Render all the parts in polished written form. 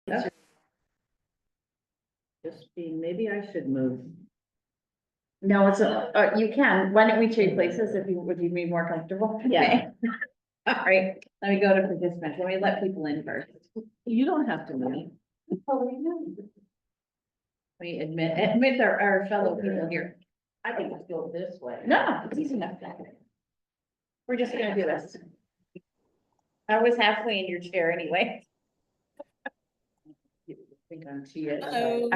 That's just being, maybe I should move. No, it's, you can, why don't we trade places if you, would you be more comfortable? Yeah. All right, let me go to participants, let me let people in first. You don't have to move. We admit our fellow people here. I can just go this way. No, it's easy enough. We're just gonna do this. I was halfway in your chair anyway. I think I'm cheating. Hello.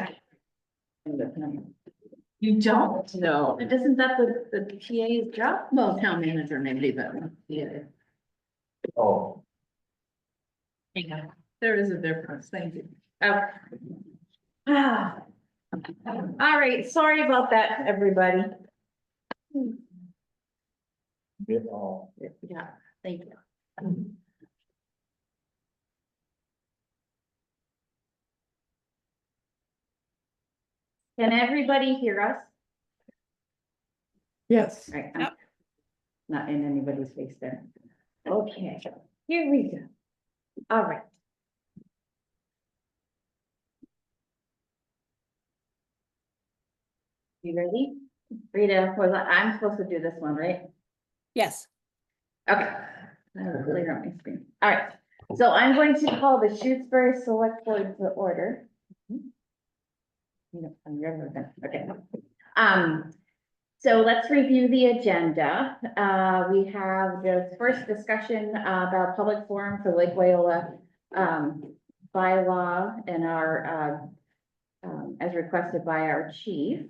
You don't? No. Isn't that the PA's job? Well, town manager maybe, but yeah, Oh, there is a difference. Thank you. Oh. Ah. All right, sorry about that, everybody. bit all. Yeah, thank you. Can everybody hear us? Yes. Right. I'm Yep. Not in anybody's face there. Okay, here we go. All right. You ready? Rita, I'm supposed to do this one, right? Yes, Okay. I have it clear on my screen. All right, so I'm going to call the Shutesbury Selectboard to order. Okay. So let's review the agenda. We have the first discussion about public forum for Lake Wyola bylaw and our as requested by our chief.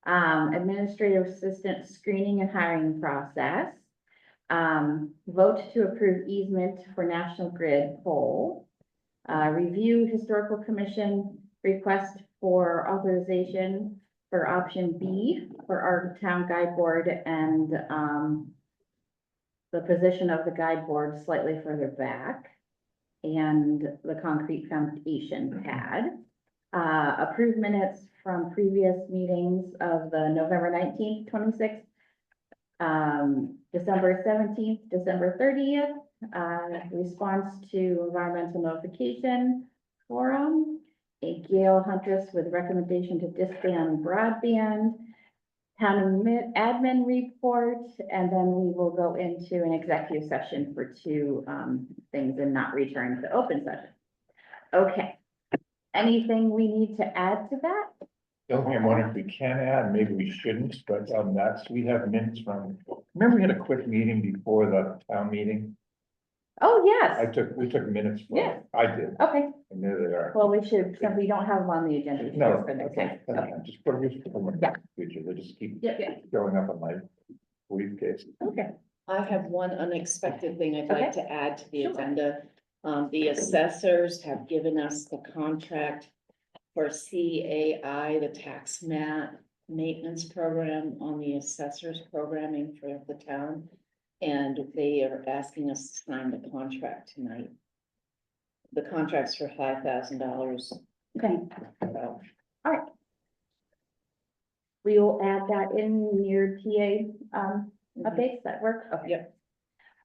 Administrative assistant screening and hiring process. Vote to approve easement for National Grid pole. Review historical commission request for authorization for option B for our town guide board and the position of the guide board slightly further back and the concrete foundation pad. Approved minutes from previous meetings of the November 19th, 26th, December 17th, December 30th, response to environmental notification forum, a Gail Huntress with recommendation to disband broadband, town admin report, and then we will go into an executive session for two things and not return to open session. Okay. Anything we need to add to that? The only thing I'm wondering if we can add, maybe we shouldn't, but we have minutes from, remember we had a quick meeting before the town meeting? Oh, yes. We took minutes for Yeah. it. I did, Okay, and there they are. well, we should, since we don't have them on the agenda. we should No, just for next okay, time. Okay. just put them in Yeah. the future, they just keep Yeah. showing up on my briefcase. Okay. I have one unexpected thing I'd like to add to the Sure. agenda. The assessors have given us the contract for CAI, the tax maintenance program on the assessors programming for the town. And they are asking us to sign the contract tonight. The contract's for $5,000. Okay, all right. We will add that in your TA updates that work. Okay. Yep.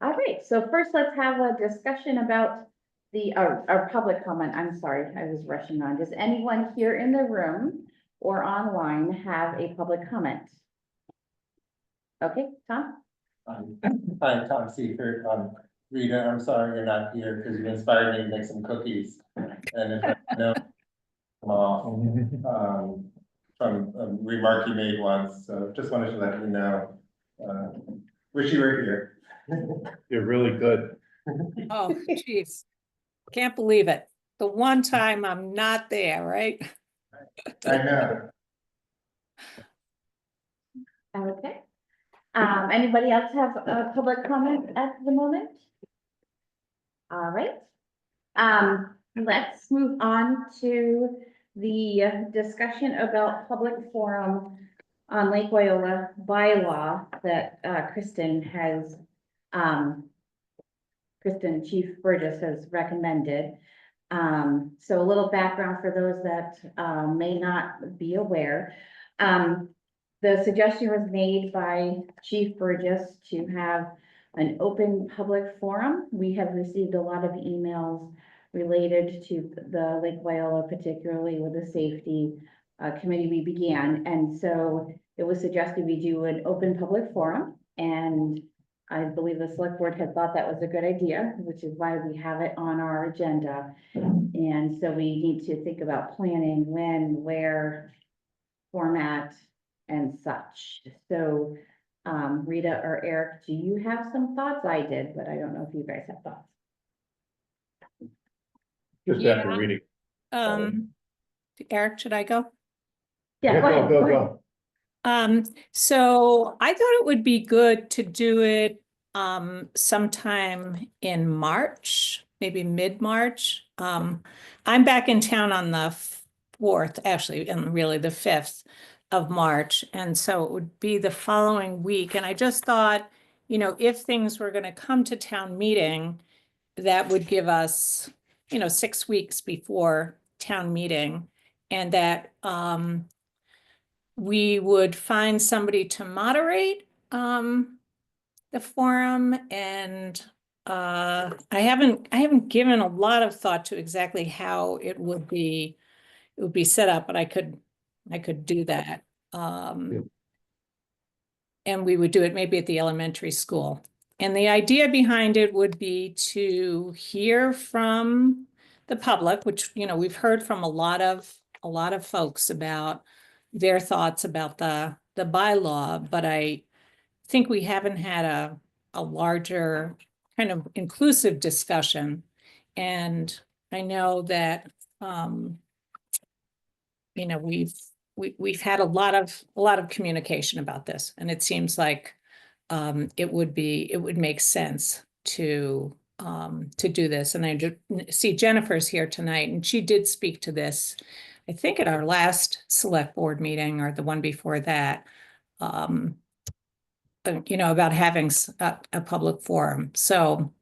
All right, so first let's have a discussion about the, our public comment. I'm sorry, I was rushing on. Does anyone here in the room or online have a public comment? Okay, Tom? Hi, Tom Seifert. Rita, I'm sorry you're not here because you inspired me to make some cookies. And if I know them all, from a remark you made once, so just wanted to let you know. Wish you were here. You're really good. oh, jeez. Can't believe it. The one time I'm not there, right? I know. Okay. Anybody else have a public comment at the moment? All right. Let's move on to the discussion about public forum on Lake Wyola bylaw that Kristen has, Kristen Chief Burgess has recommended. So a little background for those that may not be aware. The suggestion was made by Chief Burgess to have an open public forum. We have received a lot of emails related to the Lake Wyola, particularly with the safety committee we began. And so it was suggested we do an open public forum, and I believe the select board had thought that was a good idea, which is why we have it on our agenda. And so we need to think about planning when, where, format, and such. So, Rita or Eric, do you have some thoughts? I did, but I don't know if you guys have thoughts. Just after Yeah. reading. Eric, should I go? Yeah, go ahead, go ahead. So I thought it would be good to do it sometime in March, maybe mid-March. I'm back in town on the 4th, actually, and really the 5th of March. And so it would be the following week. And I just thought, you know, if things were going to come to town meeting, that would give us, you know, 6 weeks before town meeting, and that we would find somebody to moderate the forum. And I haven't given a lot of thought to exactly how it would be set up, but I could do that. And we would do it maybe at the elementary school. And the idea behind it would be to hear from the public, which, you know, we've heard from a lot of folks about their thoughts about the bylaw, but I think we haven't had a larger kind of inclusive discussion. And I know that, you know, we've had a lot of communication about this, and it seems like it would make sense to do this. And I see Jennifer's here tonight, and she did speak to this, I think, at our last select board meeting or the one before that, you know, about having a public forum. So,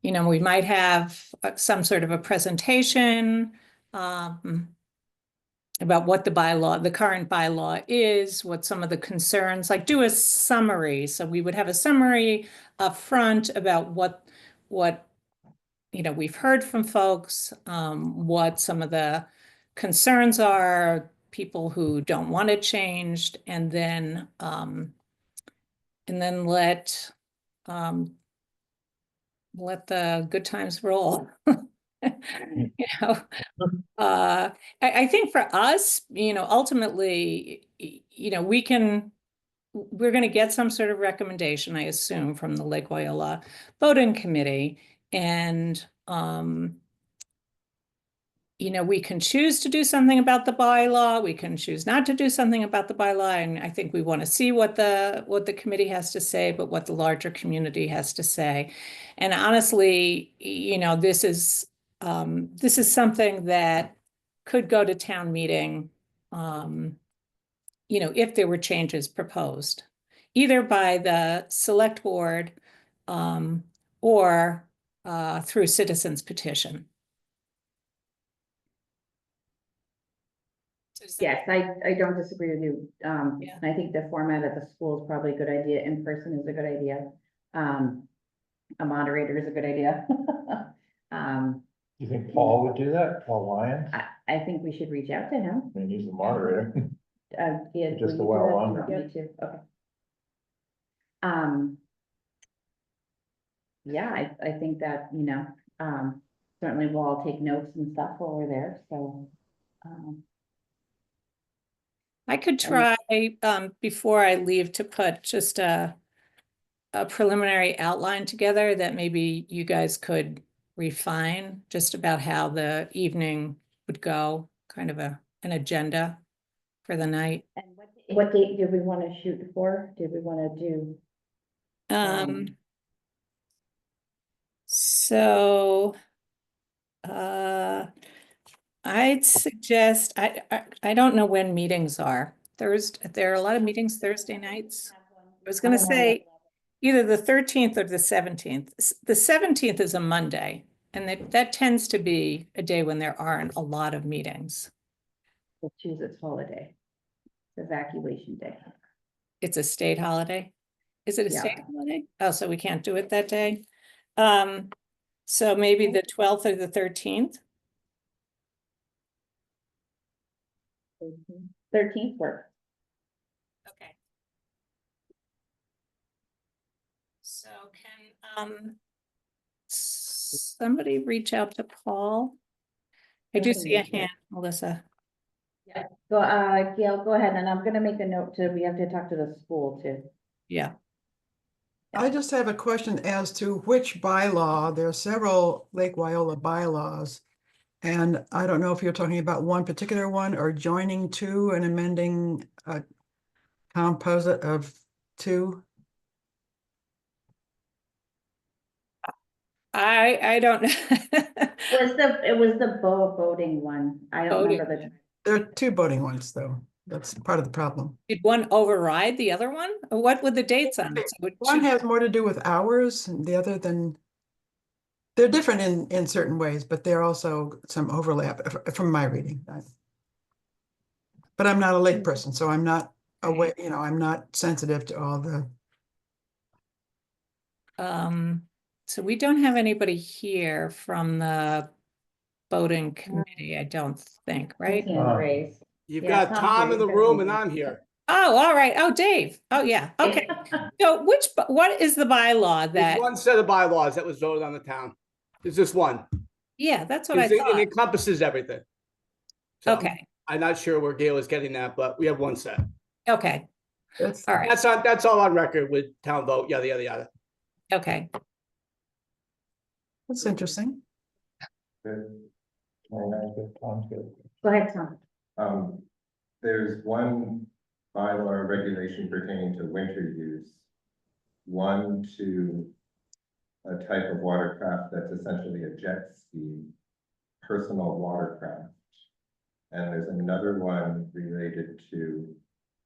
you know, we might have some sort of a presentation about what the current bylaw is, what some of the concerns, like do a summary. So we would have a summary up front about what, you know, we've heard from folks, what some of the concerns are, people who don't want it changed, and then let the good times roll. You know, I think for us, you know, ultimately, you know, we're going to get some sort of recommendation, I assume, from the Lake Wyola voting committee. And, you know, we can choose to do something about the bylaw. We can choose not to do something about the bylaw. And I think we want to see what the committee has to say, but what the larger community has to say. And honestly, you know, this is something that could go to town meeting, you know, if there were changes proposed, either by the select board or through citizens petition. Yes, I don't disagree with you. Yeah. I think the format at the school is probably a good idea. In person is a good idea. A moderator is a good idea. You think Paul would do that? Paul Lyons? I think we should reach out to him. I mean, he's the moderator. Yeah, Just will a you do while that? longer. Me too, okay. Yeah, I think that, you know, certainly we'll all take notes and stuff while we're there, so. I could try, before I leave, to put just a preliminary outline together that maybe you guys could refine, just about how the evening would go, kind of an agenda for the night. And what date did we want to shoot for? Did we want to do? So I'd suggest, I don't know when meetings are. There are a lot of meetings Thursday nights. I was going to say either the 13th or the 17th. The 17th is a Monday, and that tends to be a day when there aren't a lot of meetings. We'll choose its holiday, evacuation day. It's a state holiday. Is it a Yeah. state holiday? Oh, so we can't do it that day. So maybe the 12th or the 13th? 13th works. Okay. So can, somebody reach out to Paul? I do see a hand, Melissa. Go, Gail, go ahead, and I'm gonna make a note too, we have to talk to the school too. Yeah. I just have a question as to which bylaw. There are several Lake Wyola bylaws. And I don't know if you're talking about one particular one or joining two and amending a composite of two. I don't. It was the boating one, I don't Boating. remember the. There are two voting ones, though. That's part of the problem. Did one override the other one? Or what were the dates on it? So it One should- has more to do with hours and the other than. They're different in certain ways, but there are also some overlap from my reading. But I'm not a lake person, so I'm not aware, I'm not sensitive to all the. So we don't have anybody here from the boating committee, I don't think, right? Hand raised. You've Yeah, got Tom's Tom here, in the he's got room his and hand. I'm here. Oh, all right. Oh, Dave. Oh, yeah. Okay. So what is the bylaw There's that, one set of bylaws that was voted on the town. There's just one. yeah, that's what I It thought. encompasses everything. So, Okay, I'm not sure where Gail is getting that, but we have one set. okay, That's, all right, That's all on record with town vote, yada, yada, yada. okay. that's interesting. Good. All right, Tom's good. Go ahead, Tom. There's one bylaw or regulation pertaining to winter use. One to a type of watercraft that's essentially a jet ski, personal watercraft. And there's another one related to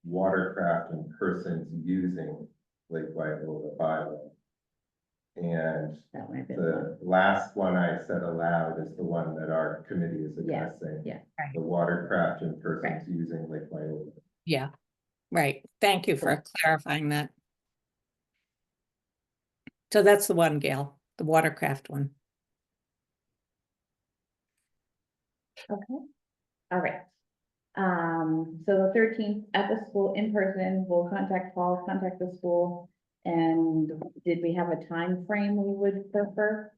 watercraft and persons using Lake Wyola bylaw. And That might be the one. the last one I said aloud is the one that our committee is Yeah, addressing. yeah. The watercraft and persons Right. using Lake Wyola. Yeah, right. Thank you for clarifying that. So that's the one, Gail, the watercraft one. Okay, all right. So the 13th at the school in person, we'll contact Paul, contact the school. And did we have a time frame we would prefer?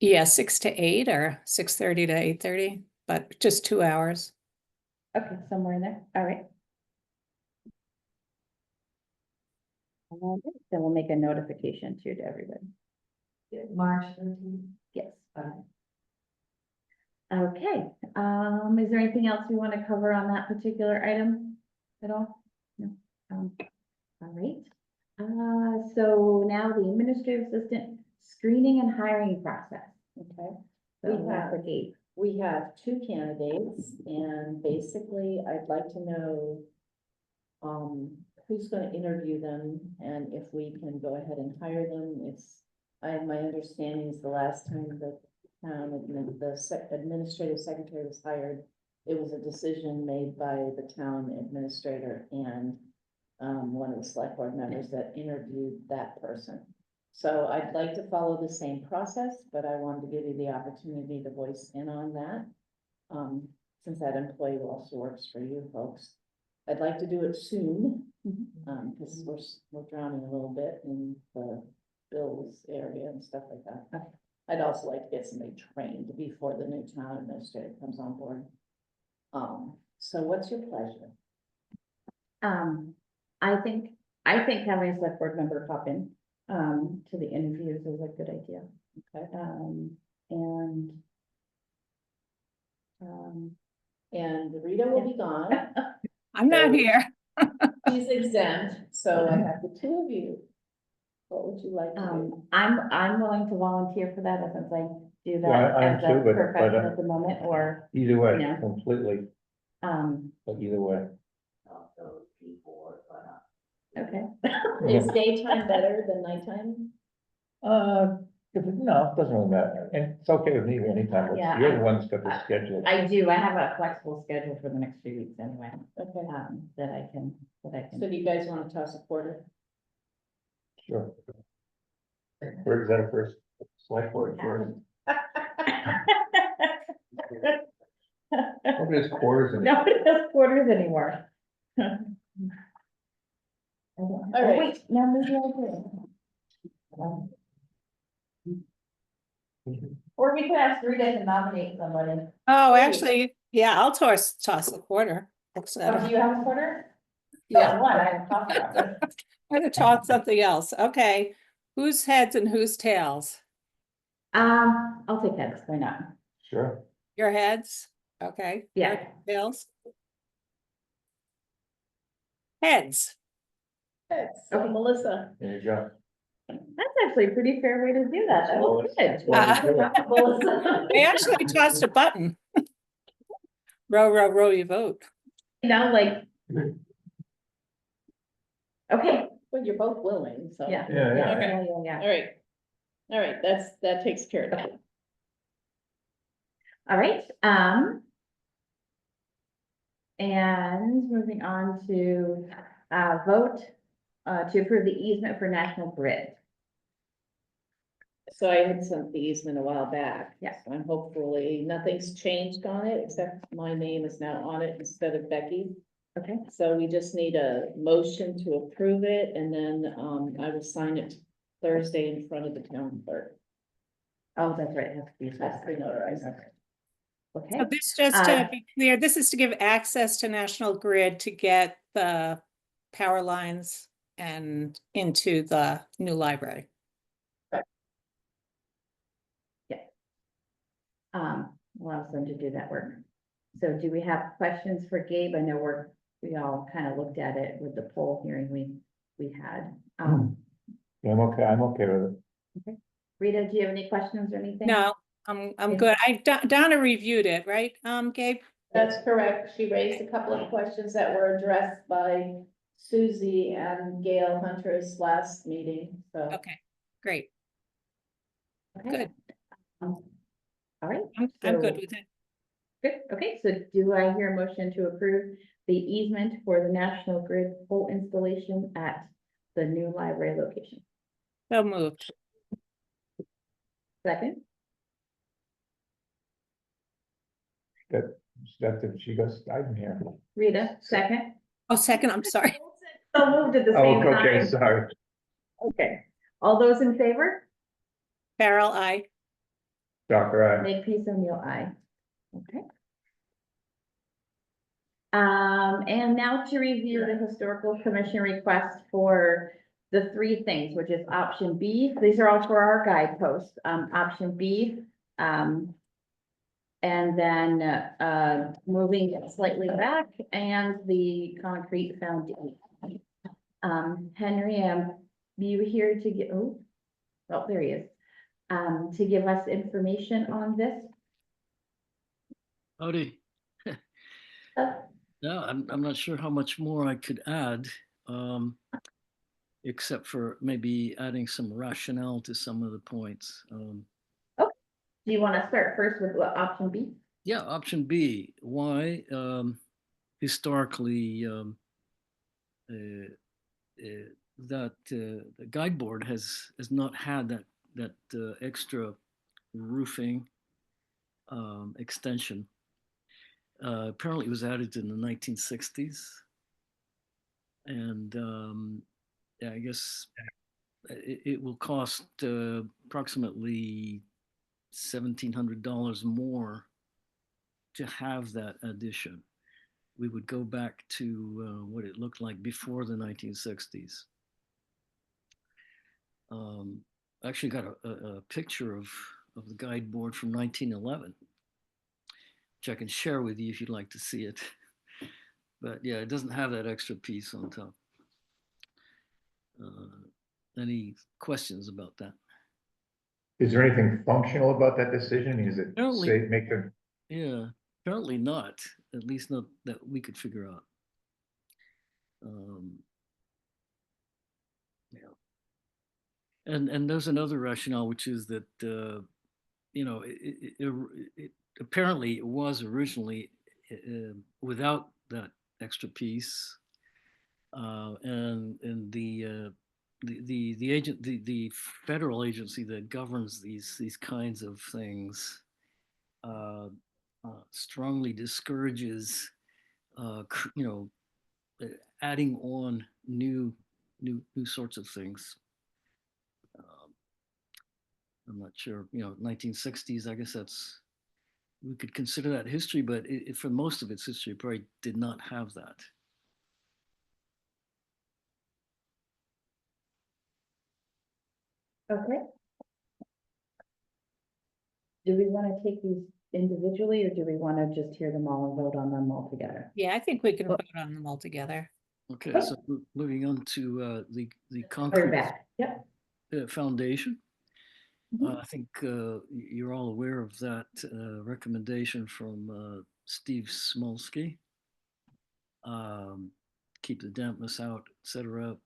Yeah, 6 to 8 or 6:30 to 8:30, but just 2 hours. Okay, somewhere in there, all right. Then we'll make a notification too to everybody. March 13th. Yes. Okay, is there anything else we want to cover on that particular item at all? No. All right. So now the administrative assistant screening and hiring process. Okay. So We that's have- a gate. We have two candidates, and basically, I'd like to know who's gonna interview them, and if we can go ahead and hire them. My understanding is the last time the town, administrative secretary was hired, it was a decision made by the town administrator and one of the select board members that interviewed that person. So I'd like to follow the same process, but I wanted to give you the opportunity to voice in on that. Since that employee also works for you folks. I'd like to do it soon, because we're drowning a little bit in the bills area and stuff like that. I'd also like to get somebody trained before the new town administrator comes on board. So what's your pleasure? I think having a select board member pop in, to the interviews is a good idea. Okay. And Rita will be gone. I'm not here. She's exempt, so I have the two of you. What would you like to do? I'm willing to volunteer for that since I do Yeah, that I am as a too, but, profession at the moment, or, Either way, Yeah. completely, but either way. okay. Is daytime better than nighttime? No, it doesn't really matter, and it's okay with me anytime, it's- Yeah, you're I- the one's got the schedule. I have a flexible schedule for the next few weeks anyway, Okay, that I can. so do you guys want to toss a quarter? Sure. Where's that first? Select board first. Nobody has quarters in it. Nobody has quarters anymore. All Oh, right. wait, no, maybe I did. Or we could ask Rita to nominate somebody. Oh, actually, yeah, I'll toss a quarter. Looks Oh, better. do you have a quarter? Yeah, Oh, one, I haven't talked about it. I'm gonna toss something else. Okay, whose heads and whose tails? I'll take heads, why not? Sure. Your heads? Okay. your Yeah. Tails? Heads. So Melissa. There you go. That's actually a pretty fair way to do that. That Well, was it's- good. well, you do it. Melissa. I actually tossed a button. Row, row, row, you vote. Now, like. Okay, Well, you're both willing, so. yeah. Yeah, yeah. Yeah. All right, that takes care of that. All right, and moving on to, vote, to approve the easement for National Grid. So I had sent the easement a while back. Yes. And hopefully nothing's changed on it, except my name is now on it instead of Becky. Okay, So we just need a motion to approve it, and then, I will sign it Thursday in front of the town clerk. oh, that's right, it has to be. That's the notarized. Okay, So this, just to be clear, this is to give access to National Grid to get the power lines and into the new library. allows them to do that work. So do we have questions for Gabe? I know we all kind of looked at it with the poll hearing we had. Yeah, I'm okay with it. Rita, do you have any questions or anything? No, I'm Okay. good. Donna reviewed it, right, Gabe? That's correct. She raised a couple of questions that were addressed by Susie and Gail Hunter's last meeting, so. Okay, great. Okay. Good. All right. I'm good so- with it. Good, okay, so do I hear a motion to approve the easement for the National Grid pole installation at the new library location? So moved. Second, That she goes, I'm here. Rita, second. Oh, second, I'm sorry. So moved at the Oh, same okay, time. sorry. Okay, all those in favor? Farrell, I. Dr. I. Makepeace O'Neill, aye. Okay. And now to review the historical commission request for the three things, which is option B. These are all for our guideposts. Option B, and then, moving it slightly back and the concrete foundation. Henry, you here to get, oh, there he is. To give us information on this? Howdy. No, I'm not sure how much more I could add, except for maybe adding some rationale to some of the points. Do you want to start first with what option B? Yeah, option B, why historically that the guide board has not had that extra roofing extension. Apparently it was added in the 1960s. And yeah, I guess it will cost approximately $1,700 more to have that addition. We would go back to what it looked like before the 1960s. I actually got a picture of the guide board from 1911, which I can share with you if you'd like to see it. But yeah, it doesn't have that extra piece on top. Any questions about that? Is there anything functional about that decision? Is it Apparently- say, make them, Yeah, apparently not, at least not that we could figure out. Yeah. And there's another rationale, which is that, you know, it apparently it was originally without that extra piece. And the the federal agency that governs these kinds of things strongly discourages, adding on new sorts of things. I'm not sure, 1960s, I guess we could consider that history, but for most of its history, it probably did not have that. Okay. Do we want to take these individually, or do we want to just hear them all and vote on them all together? Yeah, I think we can vote on them all together. Okay, so moving on to the We're concrete back. Yep. foundation. Mhm. I think you're all aware of that recommendation from Steve Smolsky. Keep the dampness out, etc.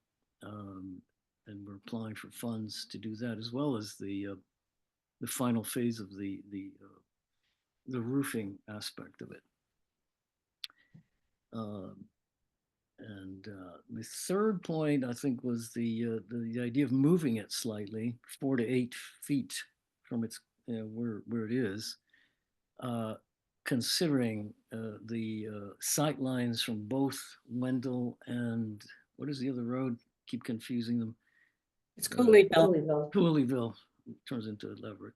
And we're applying for funds to do that, as well as the final phase of the roofing aspect of it. And the third point, I think, was the idea of moving it slightly, 4 to 8 feet from its where it is, considering the sight lines from both Wendell and what is the other road? Keep confusing them. It's Cooleyville. Cooleyville. Cooleyville turns into Leverett.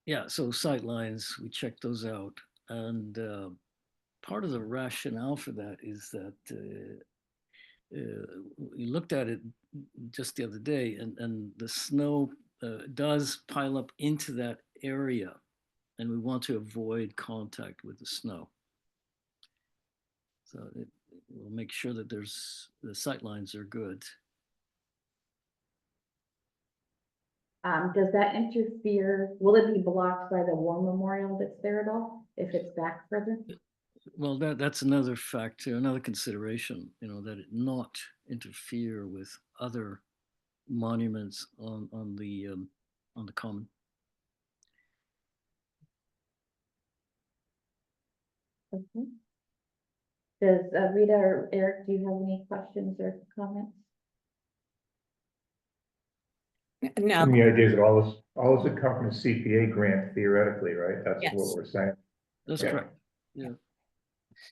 Yeah, so sight lines, we checked those out, and part of the rationale for that is that we looked at it just the other day, and the snow does pile up into that area, and we want to avoid contact with the snow. So it will make sure that the sight lines are good. Does that interfere? Will it be blocked by the war memorial that's there at all, if it's back further? Well, that's another factor, another consideration, that it not interfere with other monuments on the common. Okay. Does Rita or Eric, do you have any questions or comments? No, And the idea is that all this would come from a CPA grant theoretically, right? That's Yes. what we're saying. That's Yeah. correct. Yeah.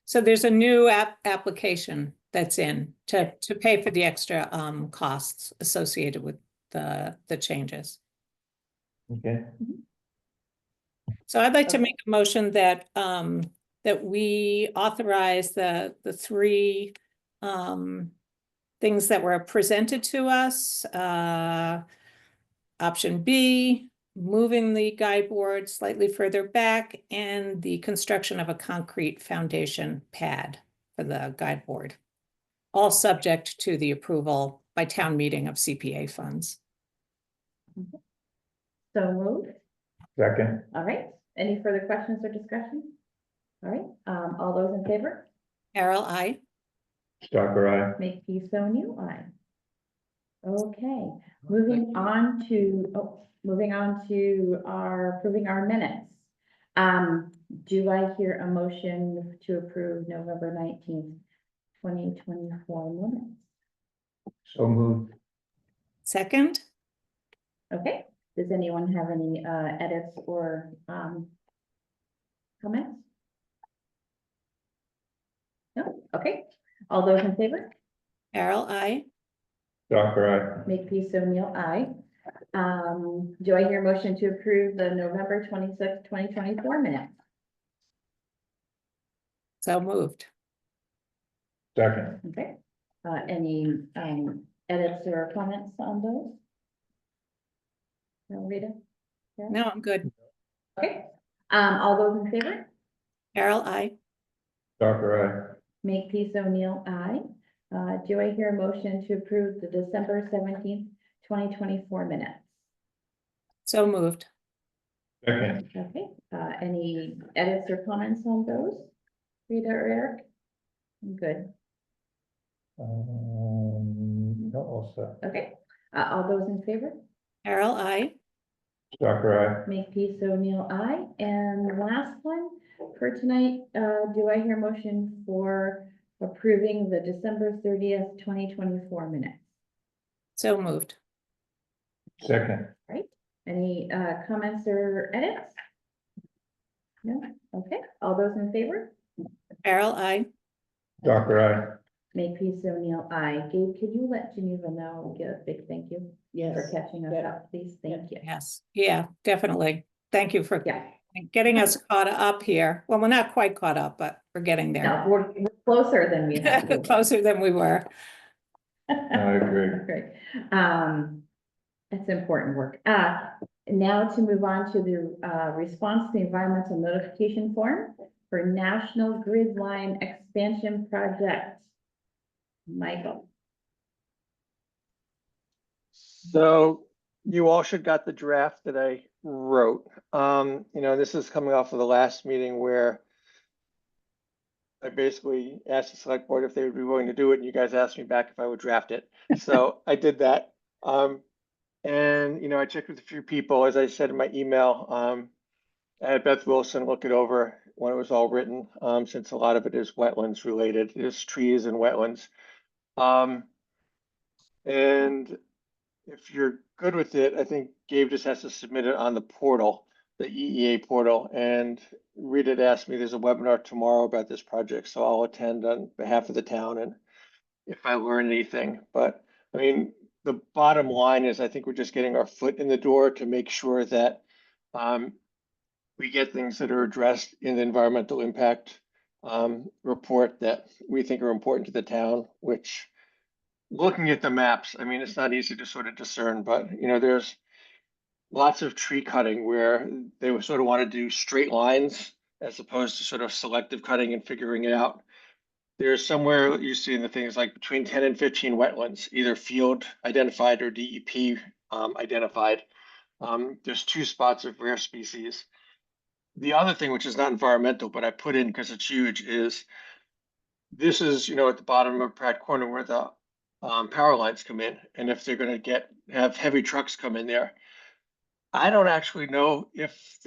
so there's a new application that's in to pay for the extra costs associated with the changes. Okay. So I'd like to Okay. make a motion that that we authorize the 3 things that were presented to us. Option B, moving the guide board slightly further back, and the construction of a concrete foundation pad for the guide board. All subject to the approval by town meeting of CPA funds. So moved. Second, All right. Any further questions or discussion? All right. All those in favor? Carol, I. Stocker, aye. Make peace O'Neill, aye. Okay, moving on to our approving our minutes. Do I hear a motion to approve November 19th, 2024 minutes? So moved. Second, Okay, does anyone have any edits or comments? No, okay. All those in favor? Carol, I. Stocker, aye. Make peace O'Neill, aye. Do I hear a motion to approve the November 26th, 2024 minutes? So moved. Second, Okay, any edits or comments on those? No, Rita? Carol? No, I'm good. Okay, all those in favor? Carol, I. Stocker, aye. Make peace O'Neill, aye. Do I hear a motion to approve the December 17th, 2024 minutes? So moved. Second, Okay, any edits or comments on those? Rita or Eric? Good, no, also. okay. All those in favor? Carol, I. Stocker, aye. Make peace O'Neill, aye. And the last one for tonight, do I hear motion for approving the December 30th, 2024 minutes. So moved. Second, Any comments or edits? No? Okay, all those in favor? Carol, I. Dr. Makepeace O'Neill, aye. Gabe, could you let Geneva know, give a big thank you Yes. for catching us Yeah. up, please? Thank you. Yes, yeah, definitely. Thank you for Yeah, getting us caught up here. Well, we're not quite caught up, but we're getting there. no, we're closer than we have been. Closer than we were. I agree. Great. That's important work. Now to move on to the response to the environmental notification form for National Grid Line Expansion Project. Michael. So you all should got the draft that I wrote. This is coming off of the last meeting where I basically asked the select board if they would be willing to do it, and you guys asked me back if I would draft it. So I did that. I checked with a few people, as I said in my email. I had Beth Wilson look it over when it was all written, since a lot of it is wetlands related, it is trees and wetlands. And if you're good with it, I think Gabe just has to submit it on the portal, the EEA portal. And Rita had asked me, there's a webinar tomorrow about this project, so I'll attend on behalf of the town and if I learn anything. But I mean, the bottom line is I think we're just getting our foot in the door to make sure that we get things that are addressed in the environmental impact report that we think are important to the town, which looking at the maps, I mean, it's not easy to sort of discern, but there's lots of tree cutting where they would sort of want to do straight lines as opposed to sort of selective cutting and figuring it out. There's somewhere you see in the things like between 10 and 15 wetlands, either field identified or DEP identified. There's 2 spots of rare species. The other thing, which is not environmental, but I put in because it's huge, is this is, at the bottom of Pratt Corner where the power lines come in. And if they're going to have heavy trucks come in there, I don't actually know if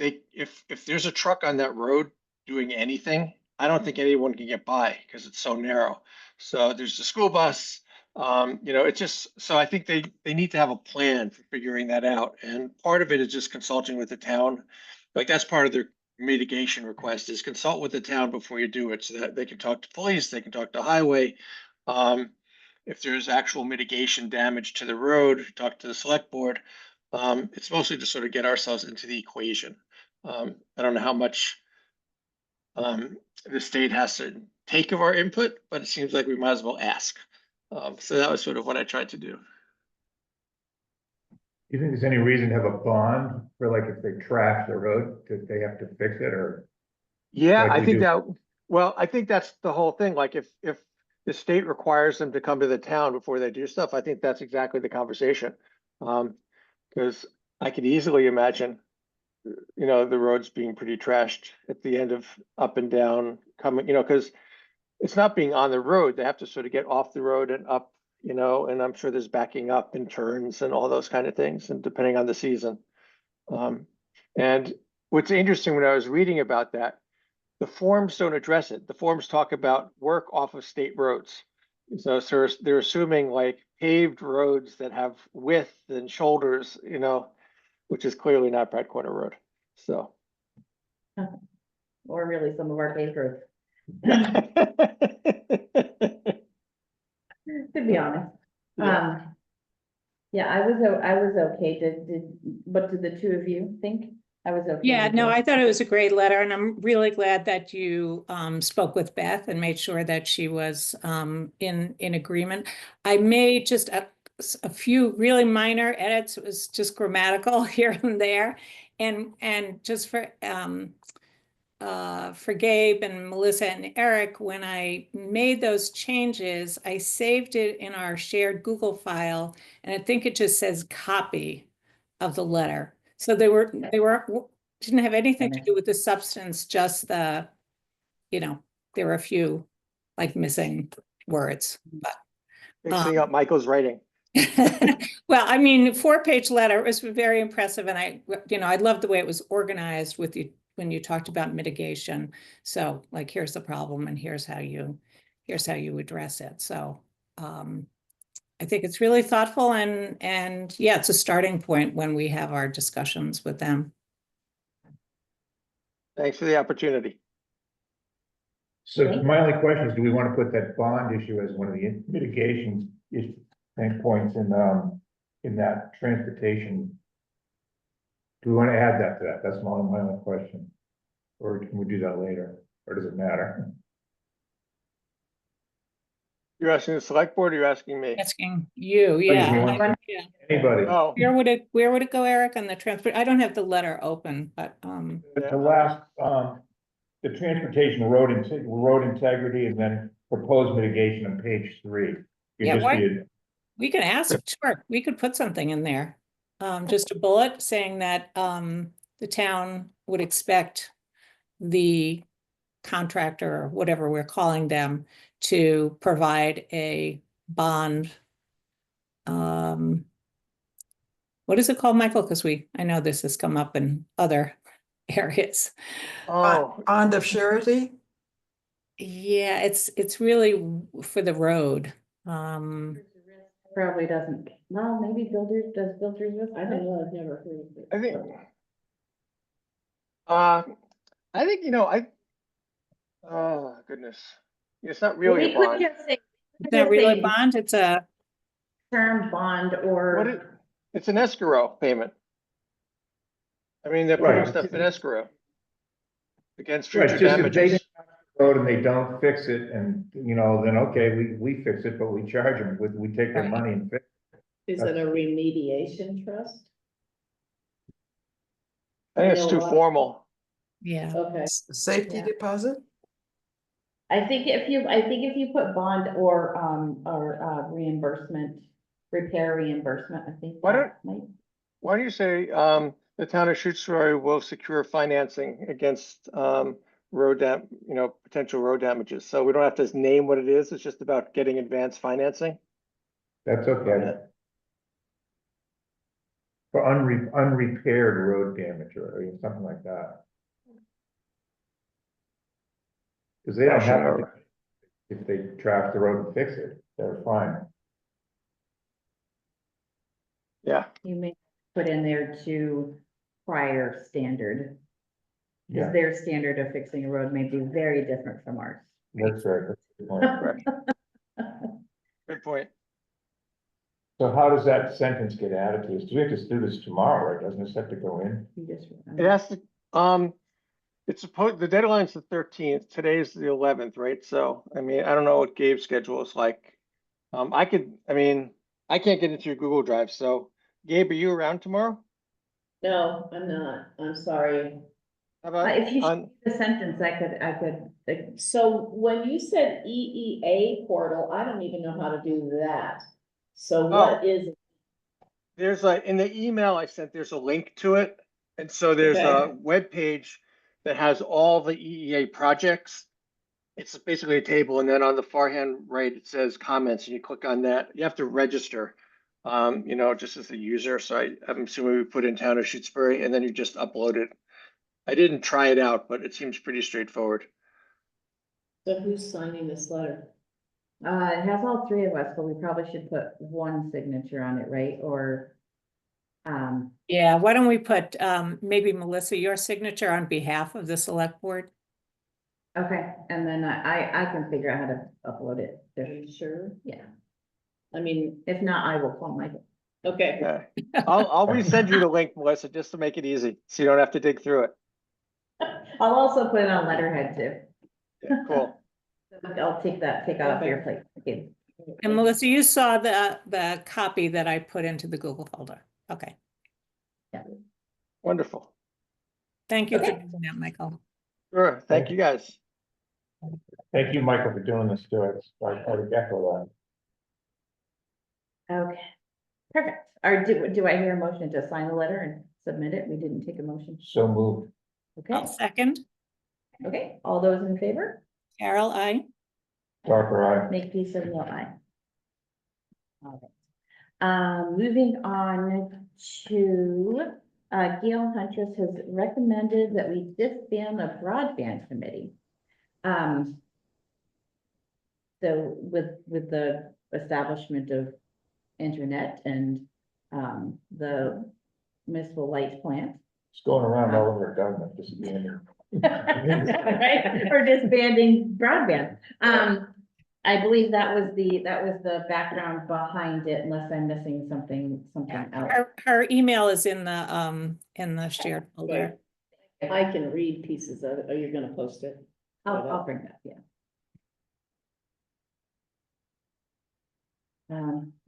there's a truck on that road doing anything. I don't think anyone can get by because it's so narrow. So there's the school bus. It's just, so I think they need to have a plan for figuring that out. And part of it is just consulting with the town. Like that's part of their mitigation request is consult with the town before you do it so that they can talk to police, they can talk to highway. If there's actual mitigation damage to the road, talk to the select board. It's mostly to sort of get ourselves into the equation. I don't know how much the state has to take of our input, but it seems like we might as well ask. So that was sort of what I tried to do. Do you think there's any reason to have a bond for like if they trash the road, that they have to fix it or? Yeah, Like I we think do. I think that's the whole thing. Like if the state requires them to come to the town before they do stuff, I think that's exactly the conversation. Because I could easily imagine, the roads being pretty trashed at the end of up and down coming, because it's not being on the road. They have to sort of get off the road and up, and I'm sure there's backing up and turns and all those kind of things, and depending on the season. And what's interesting when I was reading about that, the forms don't address it. The forms talk about work off of state roads. So they're assuming like paved roads that have width and shoulders, which is clearly not Pratt Corner Road. So. Or really some of our paved roads, to be honest. Yeah. Yeah, I was okay. What did the two of you think? I was okay. Yeah, with no, it. I thought it was a great letter, and I'm really glad that you spoke with Beth and made sure that she was in agreement. I made just a few really minor edits. It was just grammatical here and there, and just for Gabe and Melissa and Eric, when I made those changes, I saved it in our shared Google file, and I think it just says copy of the letter. So they didn't have anything to do with the substance, just the, there were a few like missing words, but. Mixing up Michael's writing. Well, I mean, 4-page letter, it was very impressive. And I loved the way it was organized with you when you talked about mitigation. So like, here's the problem and here's how you here's how you address it. So, I think it's really thoughtful and yeah, it's a starting point when we have our discussions with them. Thanks for the opportunity. So Thank my only question is, do we want to put that bond issue as one of the mitigation points in that transportation? Do we want to add that to that? That's my only question. Or can we do that later? Or does it matter? You're asking the select board or you're asking me? Asking you, you yeah. want- Yeah. Anybody? Oh, Where would it go, Eric, on the transport? I don't have the letter open, but, The last, the transportation road integrity and then proposed mitigation on page 3. You Yeah, just why- did, we can ask, sure, we could put something in there. Just a bullet saying that, the town would expect the contractor, or whatever we're calling them, to provide a bond. What is it called, Michael? Because I know this has come up in other areas. oh, Bond of surety? Yeah, it's really for the road. Probably doesn't, well, maybe builders, does builders risk? I don't know, I've never heard of it. I think, oh, goodness. It's not really We a could bond. just say. It's not really a bond, it's a, Term bond or, It's an escrow payment. I mean, they're putting Right. stuff in escrow against right, future just if they damages. road and they don't fix it and, then okay, we fix it, but we charge them, we take their Right. money and fix. Is it a remediation trust? I think it's I know too a lot- formal. yeah. Okay. Safety Yeah. deposit? I think if you put bond or reimbursement, repair reimbursement, I think. Why that might- Why do you say, the town of Shutesbury will secure financing against, potential road damages? So we don't have to name what it is. It's just about getting advanced financing. That's okay. For unrepaired road damage or something like that. Because they don't have to, if they trash the road and fix it, they're fine. Yeah, You may put in there to prior standard. Yeah, Because their standard of fixing a road may be very different from ours. that's right. That's a good point. right. Good point. So how does that sentence get added to this? Do we have to do this tomorrow, or doesn't this have to go in? You just. It has to, it's supposed, the deadline's the 13th. Today's the 11th, right? So, I mean, I don't know what Gabe's schedule is like. I can't get into your Google Drive, so Gabe, are you around tomorrow? No, I'm not, I'm sorry. How about If you on, the sentence, I could, So when you said EEA portal, I don't even know how to do that. So what is, there's in the email I sent, there's a link to it. And so there's a Okay. web page that has all the EEA projects. It's basically a table, and then on the far hand right, it says comments, and you click on that. You have to register, just as a user. So I'm assuming we put in town of Shutesbury, and then you just upload it. I didn't try it out, but it seems pretty straightforward. so who's signing this letter? it has all three of us, but we probably should put one signature on it, right? Or, Yeah, why don't we put, maybe Melissa, your signature on behalf of the select board? okay, and then I can figure out how to upload it. Are you sure? Yeah, I mean, if not, I will call Michael. okay, Okay. I'll resend you the link, Melissa, just to make it easy, so you don't have to dig through it. I'll also put it on letterhead too. Yeah, cool. I'll take off your plate. Okay. And Melissa, you saw the copy that I put into the Google folder. Okay, Wonderful. thank you for Okay. doing that, Michael. Sure. Thank you, guys. Thank you, Michael, for doing this to us. I would echo Okay, perfect. Or do I hear a motion to sign the letter and submit it? We didn't take a motion. that. So moved. Okay, I'll second. okay, all those in favor? Carol, I. Darker eye. Make peace of no aye. All right. Moving on to, Gail Huntress has recommended that we disband the broadband committee. So with the establishment of internet and, the municipal lights plant. It's going around all over government, this is the end. Right, or disbanding broadband. I believe that was the background behind it, unless I'm missing something else. Her email is in the shared folder. I can read pieces of it. Oh, you're gonna post it? I'll bring that, yeah.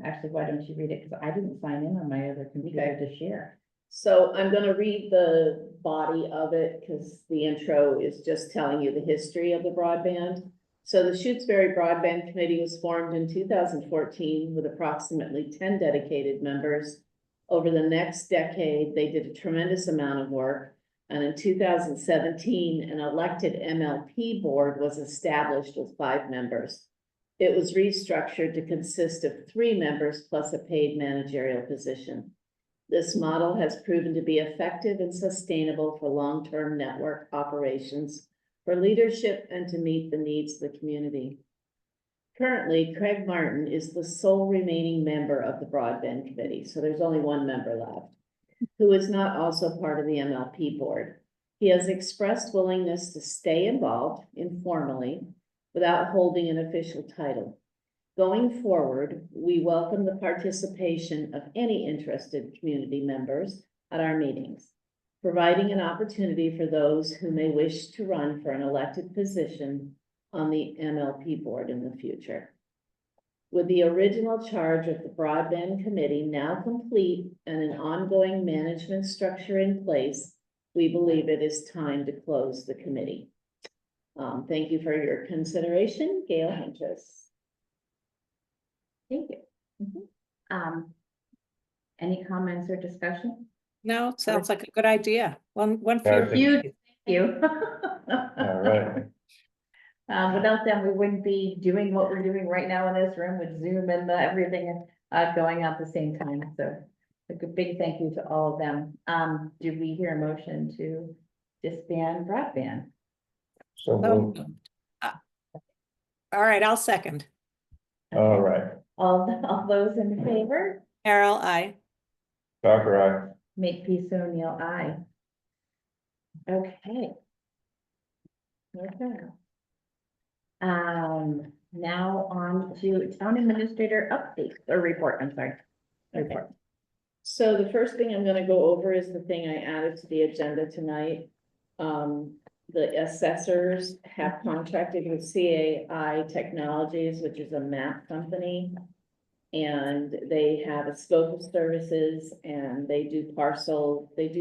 Actually, why don't you read it? Because I didn't sign in on my other computer to share. So I'm gonna read the body of it, because the intro is just telling you the history of the broadband. So the Shutesbury Broadband Committee was formed in 2014 with approximately 10 dedicated members. Over the next decade, they did a tremendous amount of work. And in 2017, an elected MLP board was established with 5 members. It was restructured to consist of 3 members plus a paid managerial position. This model has proven to be effective and sustainable for long-term network operations, for leadership, and to meet the needs of the community. Currently, Craig Martin is the sole remaining member of the Broadband Committee, so there's only 1 member left, who is not also part of the MLP board. He has expressed willingness to stay involved informally without holding an official title. Going forward, we welcome the participation of any interested community members at our meetings, providing an opportunity for those who may wish to run for an elected position on the MLP board in the future. With the original charge of the Broadband Committee now complete and an ongoing management structure in place, we believe it is time to close the committee. Thank you for your consideration, Gail Huntress. Thank you. Any comments or discussion? No, sounds like a good idea. One Yeah, I few. You, thank you. All right. Without them, we wouldn't be doing what we're doing right now in this room with Zoom and everything going on at the same time. So a big thank you to all of them. Do we hear a motion to disband broadband? So, moved. All right, I'll second. All right, All those in favor? Carol, I. Dr. Make peace O'Neill, aye. Okay. Okay. Now on to town administrator updates or report, I'm sorry. Report. So the first thing I'm gonna go over is the thing I added to the agenda tonight. The assessors have contracted with CAI Technologies, which is a map company. And they have a scope of services and they do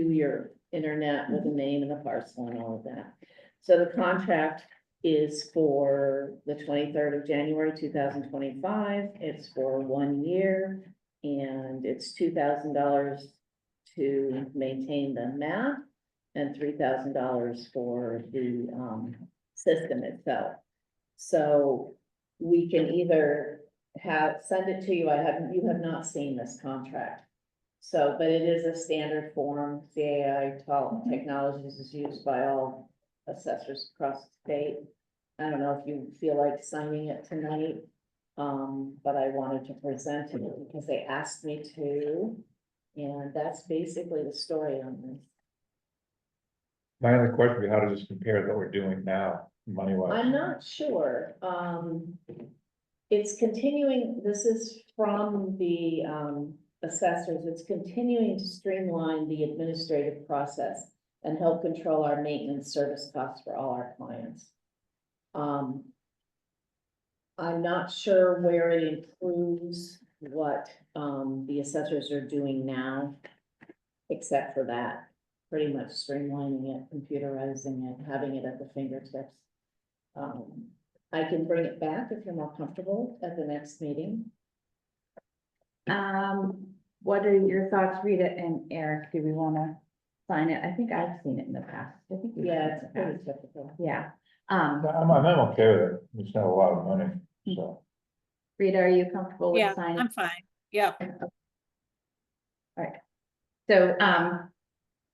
your internet with a name and a parcel and all of that. So the contract is for the 23rd of January, 2025. It's for 1 year and it's $2,000 to maintain the map and $3,000 for the system itself. So we can either send it to you. You have not seen this contract. So, but it is a standard form. CAI Technologies is used by all assessors across the state. I don't know if you feel like signing it tonight, but I wanted to present it because they asked me to. And that's basically the story on this. My only question would be, how does this compare to what we're doing now, money-wise? I'm not sure. It's continuing, this is from the assessors, it's continuing to streamline the administrative process and help control our maintenance service costs for all our clients. I'm not sure where it improves what the assessors are doing now, except for that, pretty much streamlining it, computerizing it, having it at the fingertips. I can bring it back if you're more comfortable at the next meeting. What are your thoughts, Rita and Eric? Do we want to sign it? I think I've seen it in the past. I think we've seen Yeah, it it's in the pretty past. typical. Yeah. I'm okay with it, it's not a lot of money, so. Rita, are you comfortable with Yeah, signing? I'm fine. Yeah. So,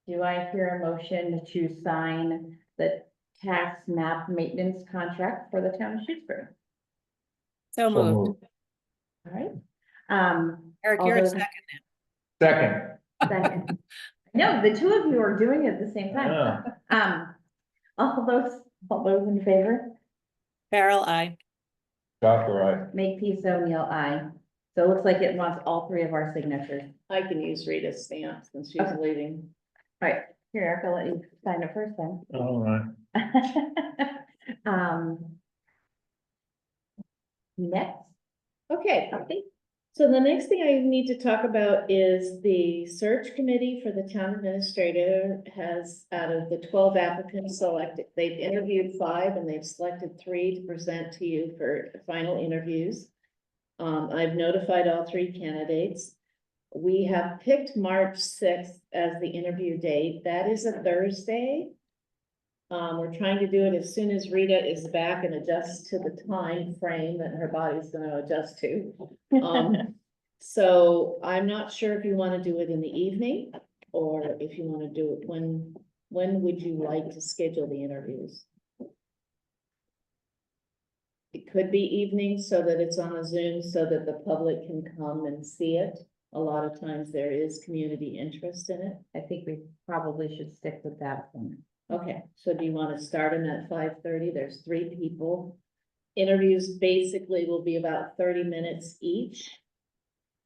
do I hear a motion to sign the tax map maintenance contract for the town of Shutesbury? So moved. All right. Eric, all you're those- second. Second. Second. No, the two of you are doing it at the same time. All those in favor, Farrell, I. Doctor, I. Makepeace O'Neill, aye. So it looks like it wants all three of our signatures. I can use Rita's stamp since she's Okay. leaving. All right, here, Eric, I'll let you sign it first then. All right. Next, Okay, so the next thing I need to talk about is the search committee for the town administrator has, out of the 12 applicants selected, they've interviewed 5 and they've selected 3 to present to you for final interviews. I've notified all 3 candidates. We have picked March 6th as the interview date. That is a Thursday. We're trying to do it as soon as Rita is back and adjusts to the time frame that her body's gonna adjust to. So I'm not sure if you wanna do it in the evening or if you wanna do it when would you like to schedule the interviews? It could be evening so that it's on a Zoom so that the public can come and see it. A lot of times there is community interest in it. I think we probably should stick with that one. Okay, so do you want to start them at 5:30? There's 3 people. Interviews basically will be about 30 minutes each.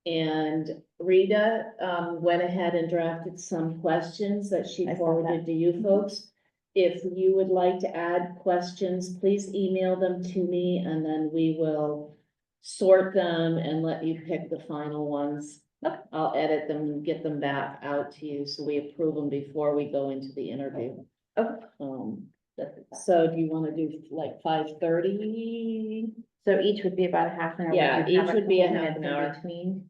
And Rita went ahead and drafted some questions that she I saw forwarded that. to you folks. If you would like to add questions, please email them to me and then we will sort them and let you pick the final ones. I'll edit them and get them back out to you, so we approve them before we go into the interview. Okay. So do you want to do like 5:30? So each would be about a half an hour. Yeah, We have each would be a couple half an minutes in hour. Between.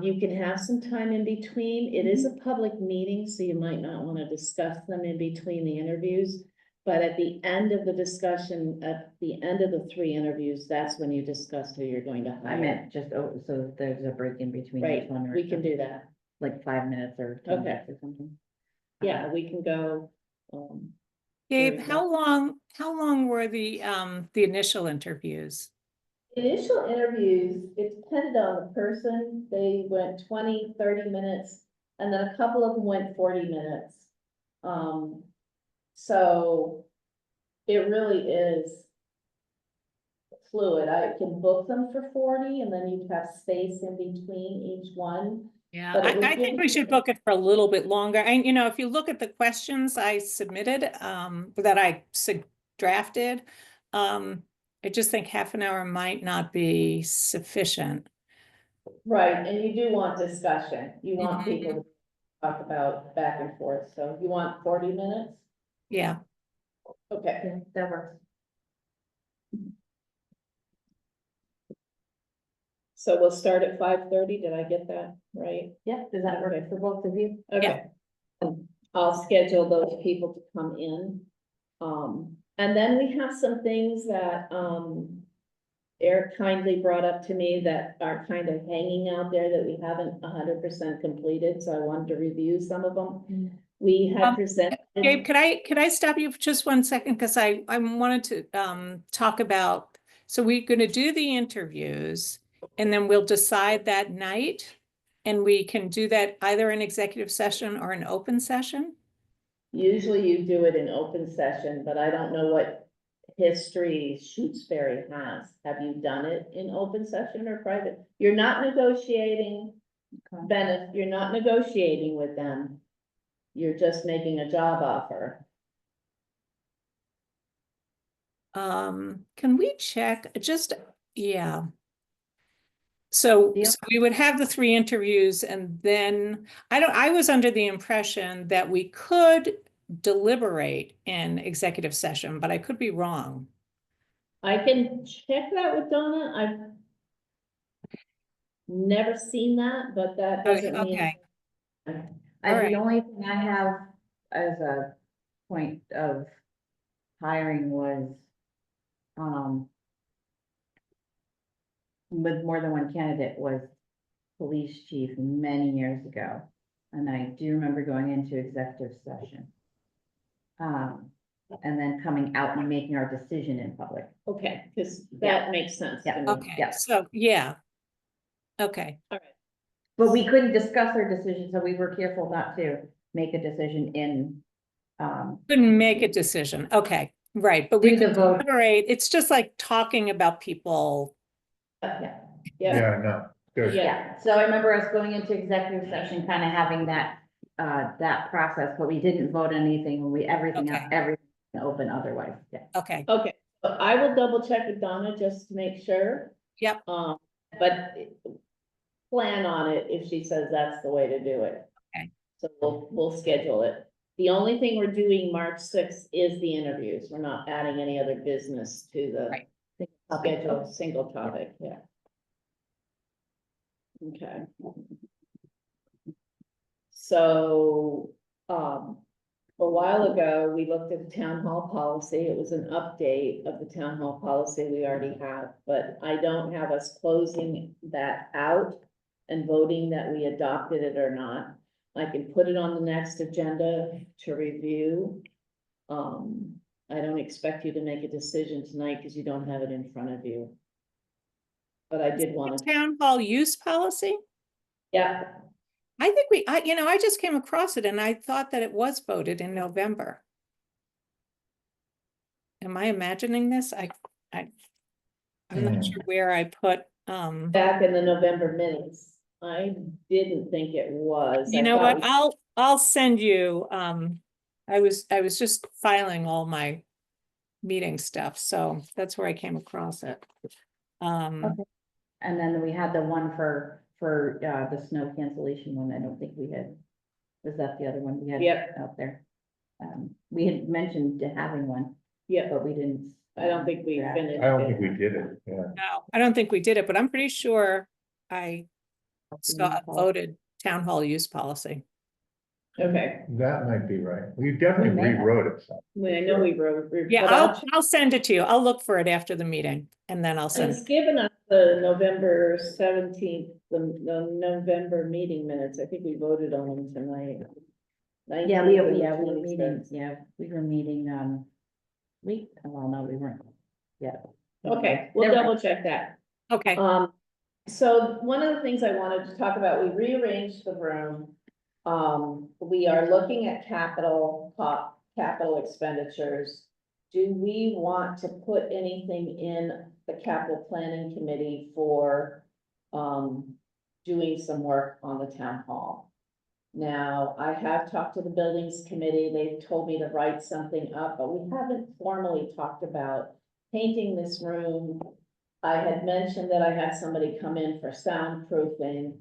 You can have some time in between. It is a public meeting, so you might not want to discuss them in between the interviews. But at the end of the discussion, at the end of the 3 interviews, that's when you discuss who you're going to hire. I meant just, so there's a break in between Right, each one. or we can do that. Like 5 minutes or 10 Okay. minutes or something. Yeah, we can go. Gabe, Very how long were the initial interviews? Initial interviews, it depended on the person. They went 20, 30 minutes, and then a couple of them went 40 minutes. So it really is fluid. I can book them for 40 and then you'd have space in between each one. Yeah, But it was I think we given- should book it for a little bit longer. And, if you look at the questions I submitted, that I drafted, I just think half an hour might not be sufficient. Right, and you do want discussion. You want Mhm. people to talk about back and forth. So you want 40 minutes? Yeah, Okay. Yeah, that works. So we'll start at 5:30. Did I get that right? Yeah, does that work for both of you? Okay. I'll schedule those people to come in. And then we have some things that, Eric kindly brought up to me that are kind of hanging out there that we haven't 100% completed, so I wanted to review some of them. We had presented. Gabe, could I stop you for just 1 second? Because I wanted to talk about, so we're gonna do the interviews and then we'll decide that night. And we can do that either in executive session or an open session. Usually you do it in open session, but I don't know what history Shutesbury has. Have you done it in open session or private? You're not negotiating you're not negotiating with them. You're just making a job offer. Can we check, yeah. So Yeah. we would have the 3 interviews and then, I was under the impression that we could deliberate in executive session, but I could be wrong. I can check that with Donna. I've never seen that, but that doesn't mean. Okay, The Alright. only thing I have as a point of hiring was, with more than one candidate was police chief many years ago. And I do remember going into executive session. and then coming out and making our decision in public. Okay, because Yeah. that makes sense to Yeah. me. Okay, Yeah. so, yeah. Okay, But we couldn't discuss our decision, so we were careful not to make a decision in, couldn't make a decision. Okay, right, but we Do the could vote. deliberate. It's just like talking about people. yeah. Yeah, Yeah, no, good. Yeah. Yeah, so I remember us going into executive session, kind of having that process, but we didn't vote on anything, when everything Okay. open otherwise, yeah. Okay, okay, so I will double check with Donna just to make sure. Yep. But plan on it if she says that's the way to do it. Okay. So we'll schedule it. The only thing we're doing March 6th is the interviews. We're not adding any other business to the Right. schedule, single topic, yeah. Okay. So, a while ago, we looked at the town hall policy. It was an update of the town hall policy we already have, but I don't have us closing that out and voting that we adopted it or not. I can put it on the next agenda to review. I don't expect you to make a decision tonight because you don't have it in front of you. But I did want to, town hall use policy. yeah, I think I just came across it and I thought that it was voted in November. Am I imagining this? I'm not sure where I put, back in the November minutes. I didn't think it was. you I know thought what, I'll send you, I was just filing all my meeting stuff, so that's where I came across it. Okay. And then we had the one for the snow cancellation one, I don't think we had, was that the other one we had Yep. out there? We had mentioned to having one, Yeah, but we didn't. I don't think we draft. finished. I don't it. think we did it, yeah. No, I don't think we did it, but I'm pretty sure I saw voted town hall use policy. Okay, That might be right. We definitely We may have. rewrote it. So. I know we wrote. Yeah, but I'll send it to you. I'll look for it after the meeting and then I'll send It's it. given us the November 17th, the November meeting minutes. I think we voted on them tonight. Yeah, we 19th and were 26th. meeting, we were meeting, well, no, we weren't, yeah. Okay, we'll Never mind. double check that. Okay, So one of the things I wanted to talk about, we rearranged the room. We are looking at capital expenditures. Do we want to put anything in the capital planning committee for, doing some work on the town hall? Now, I have talked to the buildings committee. They've told me to write something up, but we haven't formally talked about painting this room. I had mentioned that I had somebody come in for soundproofing.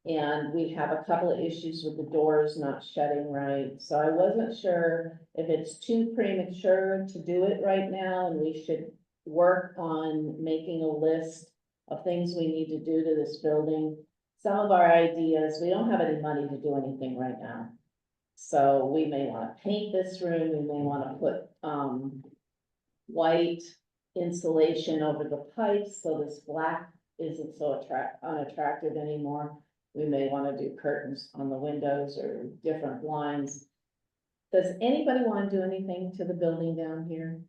And we have a couple of issues with the doors not shutting right, so I wasn't sure if it's too premature to do it right now, and we should work on making a list of things we need to do to this building. Some of our ideas, we don't have any money to do anything right now. So we may wanna paint this room, we may wanna put, white insulation over the pipes, so this black isn't so unattractive anymore. We may wanna do curtains on the windows or different blinds. Does anybody wanna do anything to the building down here?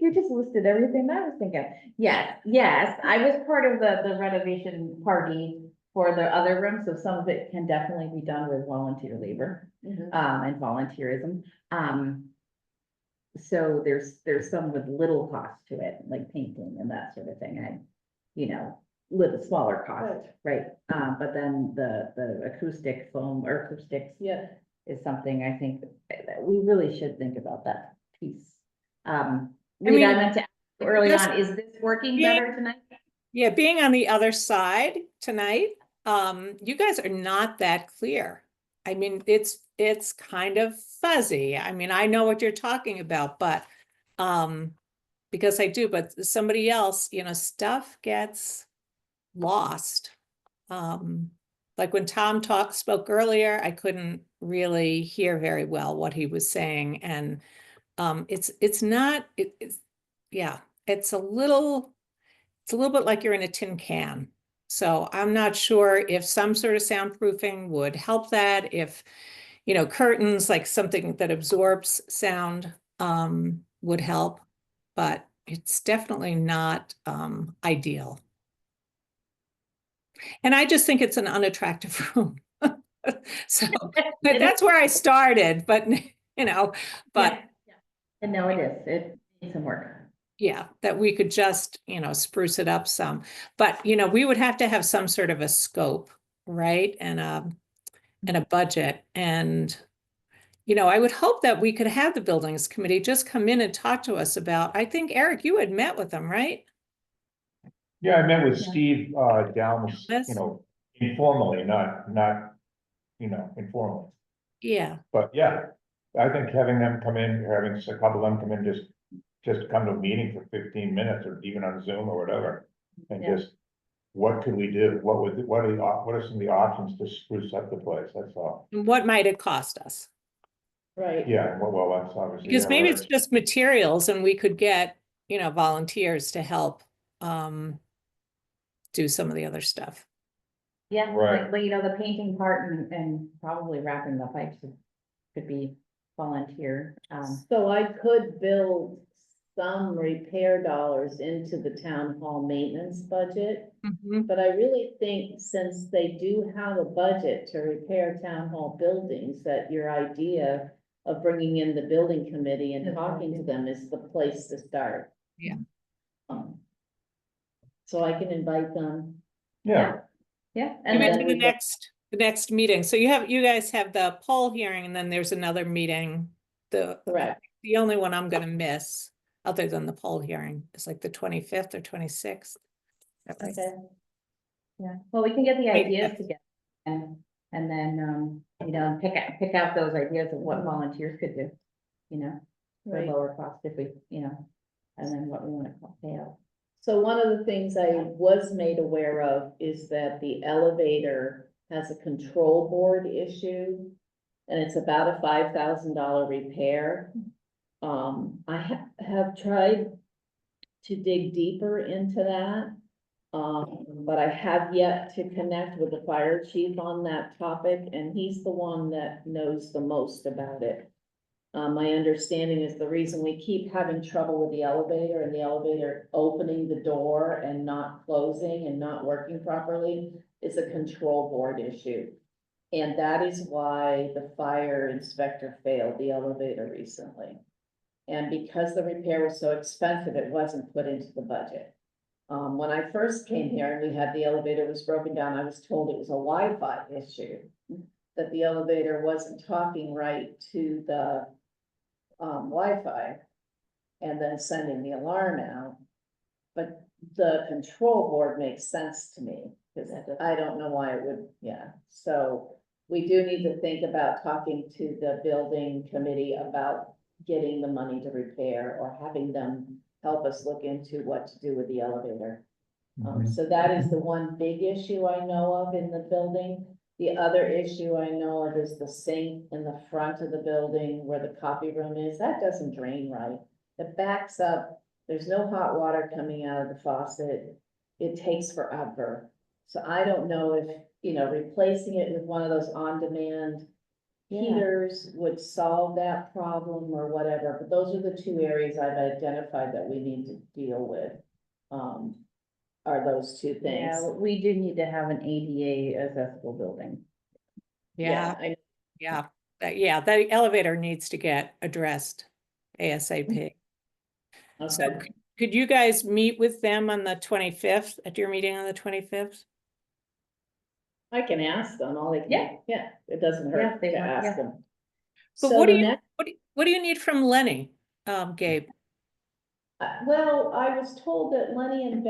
You just listed everything I was thinking. Yes, I was part of the renovation party for the other room, so some of it can definitely be done with volunteer labor, and volunteerism. So there's some with little cost to it, like painting and that sort of thing, little smaller cost, right? But then the acoustic foam or acoustics Yeah, is something I think that we really should think about that piece. Rita, mean, I meant to ask you early just on, is this working being- better tonight? yeah, being on the other side tonight, you guys are not that clear. I mean, it's kind of fuzzy. I mean, I know what you're talking about, but, because I do, but somebody else, stuff gets lost. Like when Tom spoke earlier, I couldn't really hear very well what he was saying, and it's not, yeah, it's a little bit like you're in a tin can. So I'm not sure if some sort of soundproofing would help that, if you know, curtains, like something that absorbs sound, would help, but it's definitely not, ideal. And I just think it's an unattractive room. So, but that's where I started, but, you know, but Yeah. And no, it is. It needs some work. yeah, that we could just, you know, spruce it up some. But, you know, we would have to have some sort of a scope, right? And a budget. And, you know, I would hope that we could have the buildings committee just come in and talk to us about, I think, Eric, you had met with them, right? Yeah, I met with Yeah. Steve, Downs, Yes. you know, informally, not, you know, informally. Yeah, But yeah, I think having them come in, having a couple of them come in, just come to a meeting for 15 minutes or even on Zoom or whatever. And Yeah. just, what could we do? What are some of the options to spruce up the place? That's all. and what might it cost us? Right. Yeah, well, that's obviously. Because yeah, maybe right. it's just materials and we could get, you know, volunteers to help do some of the other stuff. Yeah, Right. like, you know, the painting part and probably wrapping the pipes could be volunteer. So I could build some repair dollars into the town hall maintenance budget. Mhm. But I really think since they do have a budget to repair town hall buildings, that your idea of bringing in the building committee and That's talking to right. them is the place to start. Yeah. So I can invite them. Yeah, Yeah, Maybe and to then the next meeting. So you guys have the poll hearing and then there's another meeting. Correct. The only one I'm gonna miss, other than the poll hearing, is like the 25th or 26th. okay. Yeah, well, we can get the Wait, ideas together and then, you know, pick out those ideas of what volunteers could do, you know, for Right. lower cost if we, you know, and then what we want to pay out. So one of the things I was made aware of is that the elevator has a control board issue. And it's about a $5,000 repair. I have tried to dig deeper into that. But I have yet to connect with the fire chief on that topic, and he's the one that knows the most about it. My understanding is the reason we keep having trouble with the elevator and the elevator opening the door and not closing and not working properly is a control board issue. And that is why the fire inspector failed the elevator recently. And because the repair was so expensive, it wasn't put into the budget. When I first came here and we had the elevator was broken down, I was told it was a Wi-Fi issue. That the elevator wasn't talking right to the Wi-Fi and then sending the alarm out. But the control board makes sense to me, because I don't know why it would, yeah, so we do need to think about talking to the building committee about getting the money to repair or having them help us look into what to do with the elevator. So that is the one big issue I know of in the building. The other issue I know of is the sink in the front of the building where the copy room is. That doesn't drain right. It backs up. There's no hot water coming out of the faucet. It takes forever. So I don't know if, you know, replacing it with one of those on-demand heaters would solve that problem or whatever, but those are the two areas I've identified that we need to deal with. Are those two things. Yeah, we do need to have an ADA accessible building. Yeah, I- yeah, that elevator needs to get addressed ASAP. So Okay. could you guys meet with them on the 25th, at your meeting on the 25th? I can ask them, all they can, Yeah. it doesn't Yeah, hurt if they to want, ask yeah. them. But So what do the you, next, what do you need from Lenny, Gabe? well, I was told that Lenny and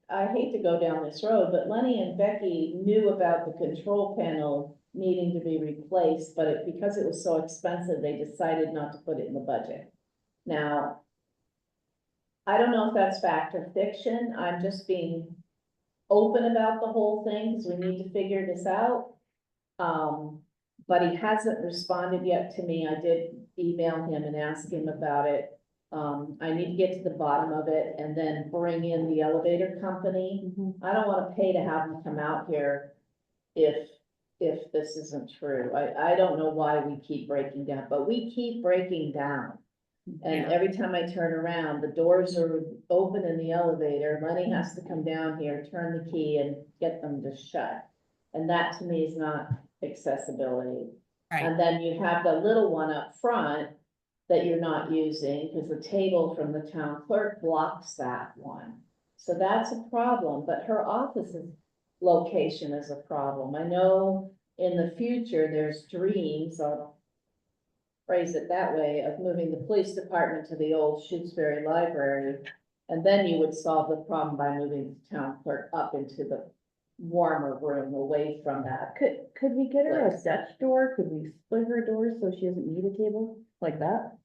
I hate to go down this road, but Lenny and Becky knew about the control panel needing to be replaced, but because it was so expensive, they decided not to put it in the budget. Now, I don't know if that's fact or fiction, I'm just being open about the whole thing, because we need to figure this out. But he hasn't responded yet to me. I did email him and ask him about it. I need to get to the bottom of it and then bring in the elevator company. I don't wanna pay to have them come out here if if this isn't true. I don't know why we keep breaking down, but we keep breaking down. And Yeah. every time I turn around, the doors are open in the elevator. Lenny has to come down here, turn the key and get them to shut. And that to me is not accessibility. Right. And then you have the little one up front that you're not using because the table from the town clerk blocks that one. So that's a problem, but her office's location is a problem. I know in the future, there's dreams, I'll phrase it that way, of moving the police department to the old Shutesbury Library. And then you would solve the problem by moving the town clerk up into the warmer room away from that. Could we get her a Place. Dutch door? Could we split her doors so she doesn't need a table like that?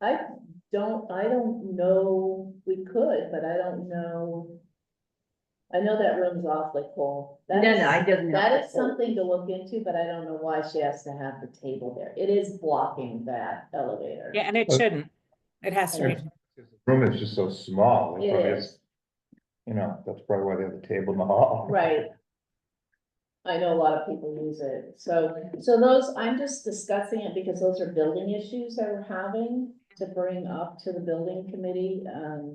I don't know, we could, but I don't know. I know that room's awfully cold. That No, is- no, it doesn't. That have is to hold. something to look into, but I don't know why she has to have the table there. It is blocking that elevator. Yeah, and it shouldn't. It has to be. The room is just so small. It probably is, You know, that's probably why they have the table in the hall. right. I know a lot of people use it. So those, I'm just discussing it because those are building issues that we're having to bring up to the building committee.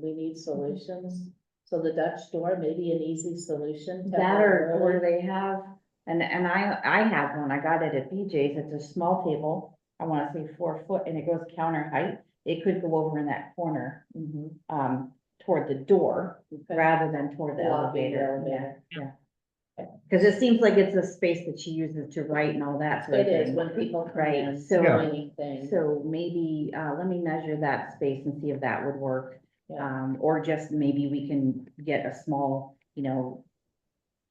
We need solutions. So the Dutch door may be an easy solution. That or temporarily. they have, and I have one, I got it at BJ's, it's a small table. I wanna say 4 foot and it goes counter height. It could go over in that corner, toward the door Okay. rather than toward the Blocking the elevator. elevator. Yeah. Cause it seems like it's a space that she uses to write and all that sort of It thing. is when people come Right, in, so- so anything. So maybe, let me measure that space and see if that would work. Yeah. Or just maybe we can get a small,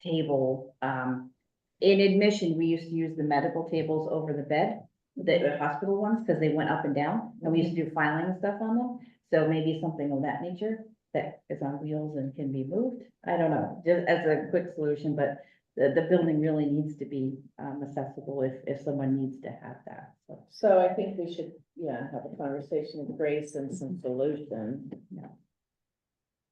table. In admission, we used to use the medical tables over the bed, the hospital ones, because they went up and down, and we used to do filing and stuff on them. So maybe something of that nature that is on wheels and can be moved. I don't know, just as a quick solution, but the building really needs to be accessible if someone needs to have that, so. So I think we should, have a conversation with Grace and some solution. Yeah.